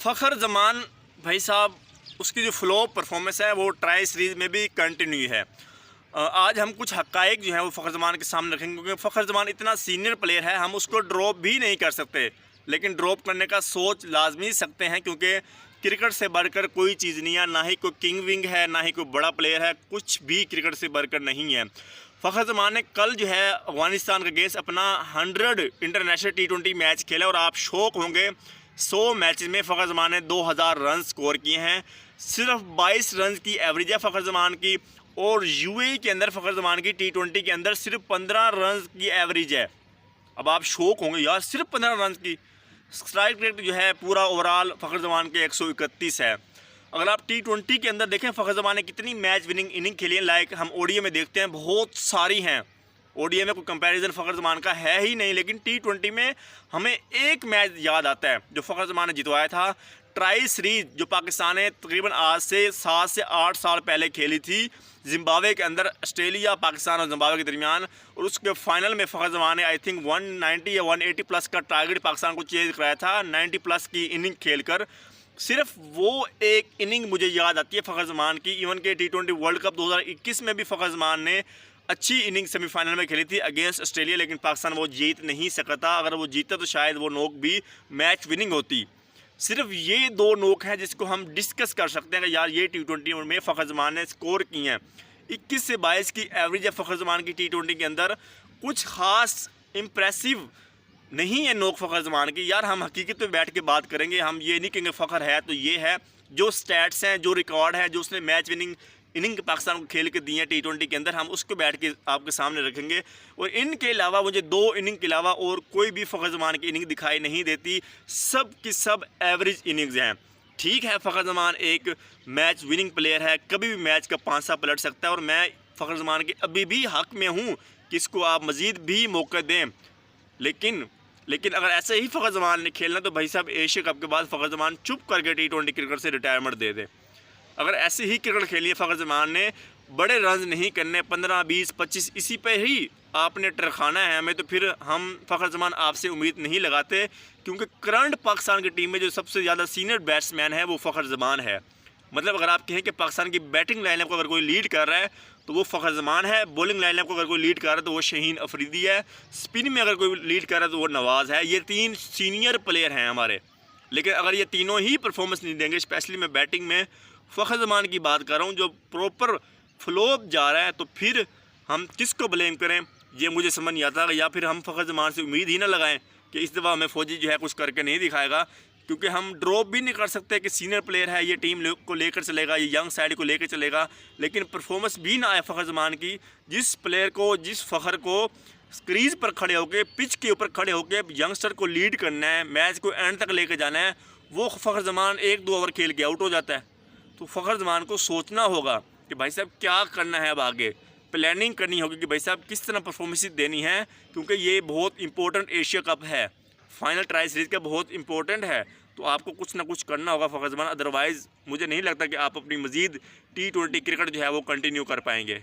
फ़खर जमान भाई साहब, उसकी जो फ्लॉप परफॉर्मेंस है वो ट्राई सीरीज़ में भी कंटिन्यू है। आज हम कुछ हक़ाइक़ जो है वो फ़खर जमान के सामने रखेंगे, क्योंकि फ़खर जमान इतना सीनियर प्लेयर है, हम उसको ड्रॉप भी नहीं कर सकते। लेकिन ड्रॉप करने का सोच लाजमी सकते हैं, क्योंकि क्रिकेट से बढ़कर कोई चीज़ नहीं है, ना ही कोई किंग विंग है, ना ही कोई बड़ा प्लेयर है, कुछ भी क्रिकेट से बढ़कर नहीं है। फ़खर जमान ने कल जो है अफ़गानिस्तान के अगेंस्ट अपना 100 इंटरनेशनल T20 मैच खेला और आप शौक होंगे, 100 मैचेस में फ़खर जमान ने 2000 रन स्कोर किए हैं। सिर्फ 22 रन की एवरेज है फ़खर जमान की, और यूएई के अंदर फ़खर जमान की T20 के अंदर सिर्फ 15 रन की एवरेज है। अब आप शौक होंगे, यार सिर्फ 15 रन की। स्ट्राइक रेट जो है पूरा ओवरऑल फ़खर जमान के 131 है। अगर आप T20 के अंदर देखें फ़खर जमान ने कितनी मैच विनिंग इनिंग खेली है, लाइक हम ओडीआई में देखते हैं बहुत सारी हैं। ओडीआई में कोई कंपैरिजन फ़खर जमान का है ही नहीं, लेकिन T20 में हमें एक मैच याद आता है जो फ़खर जमान ने जितवाया था, ट्राई सीरीज़, जो पाकिस्तान ने तकरीबन आज से 7 से 8 साल पहले खेली थी ज़िम्बाब्वे के अंदर, ऑस्ट्रेलिया, पाकिस्तान और ज़िम्बाब्वे के दरमियान। और उसके फाइनल में फ़खर जमान ने आई थिंक 190 या 180 प्लस का टारगेट पाकिस्तान को चेज कराया था, 90 प्लस की इनिंग खेलकर। सिर्फ वो एक इनिंग मुझे याद आती है फ़खर जमान की। इवन के T20 वर्ल्ड कप 2021 में भी फ़खर जमान ने अच्छी इनिंग सेमीफाइनल में खेली थी अगेंस्ट ऑस्ट्रेलिया, लेकिन पाकिस्तान वो जीत नहीं सका था। अगर वो जीता तो शायद वो नोक भी मैच विनिंग होती। सिर्फ ये दो नोक हैं जिसको हम डिस्कस कर सकते हैं कि यार ये T20 में फ़खर जमान ने स्कोर किए हैं। 21 से 22 की एवरेज है फ़खर जमान की T20 के अंदर। कुछ ख़ास इम्प्रेसिव नहीं है नोक फ़खर जमान की। यार हम हकीकत में बैठ के बात करेंगे, हम ये नहीं कहेंगे फ़खर है तो ये है। जो स्टैट्स हैं, जो रिकॉर्ड है, जो उसने मैच विनिंग इनिंग पाकिस्तान को खेल के दी है T20 के अंदर, हम उसको बैठ के आपके सामने रखेंगे। और इनके अलावा मुझे 2 इनिंग के अलावा और कोई भी फ़खर जमान की इनिंग दिखाई नहीं देती। सब की सब एवरेज इनिंग्स हैं। ठीक है, फ़खर जमान एक मैच विनिंग प्लेयर है, कभी भी मैच का पांसा पलट सकता है, और मैं फ़खर जमान के अभी भी हक़ में हूँ कि इसको आप मज़ीद भी मौका दें। लेकिन अगर ऐसे ही फ़खर जमान ने खेलना तो भाई साहब एशिया कप के बाद फ़खर जमान चुप करके T20 क्रिकेट से रिटायरमेंट दे दे। अगर ऐसे ही क्रिकेट खेली है फ़खर जमान ने, बड़े रन नहीं करने, 15, 20, 25 इसी पे ही आपने टरखाना है हमें, तो फिर हम फ़खर जमान आपसे उम्मीद नहीं लगाते। क्योंकि करंट पाकिस्तान की टीम में जो सबसे ज़्यादा सीनियर बैट्समैन है वो फ़खर जमान है। मतलब अगर आप कहें कि पाकिस्तान की बैटिंग लाइनअप को अगर कोई लीड कर रहा है तो वो फ़खर जमान है, बॉलिंग लाइनअप को अगर कोई लीड कर रहा है तो वो शहीन अफरीदी है, स्पिन में अगर कोई लीड कर रहा है तो वो नवाज़ है। ये 3 सीनियर प्लेयर हैं हमारे। लेकिन अगर ये तीनों ही परफॉर्मेंस नहीं देंगे, स्पेशली मैं बैटिंग में फ़खर जमान की बात कर रहा हूँ, जो प्रॉपर फ्लोप जा रहा है, तो फिर हम किसको ब्लेम करें ये मुझे समझ नहीं आता। या फिर हम फ़खर जमान से उम्मीद ही ना लगाएं कि इस दफ़ा हमें फ़ौजी जो है कुछ करके नहीं दिखाएगा, क्योंकि हम ड्रॉप भी नहीं कर सकते कि सीनियर प्लेयर है, ये टीम को लेकर चलेगा, ये यंग साइड को लेकर चलेगा। लेकिन परफॉर्मेंस भी ना आए फ़खर जमान की। जिस प्लेयर को, जिस फ़खर को क्रीज़ पर खड़े होकर, पिच के ऊपर खड़े होकर यंगस्टर को लीड करना है, मैच को एंड तक लेकर जाना है, वो फ़खर जमान 1-2 ओवर खेल के आउट हो जाता है। तो फ़खर जमान को सोचना होगा कि भाई साहब क्या करना है, अब आगे प्लानिंग करनी होगी कि भाई साहब किस तरह परफॉर्मेंस देनी है, क्योंकि ये बहुत इंपॉर्टेंट एशिया कप है, फाइनल ट्राई सीरीज़ का बहुत इंपॉर्टेंट है। तो आपको कुछ ना कुछ करना होगा फ़खर जमान, अदरवाइज़ मुझे नहीं लगता कि आप अपनी मज़ीद T20 क्रिकेट जो है वो कंटिन्यू कर पाएंगे।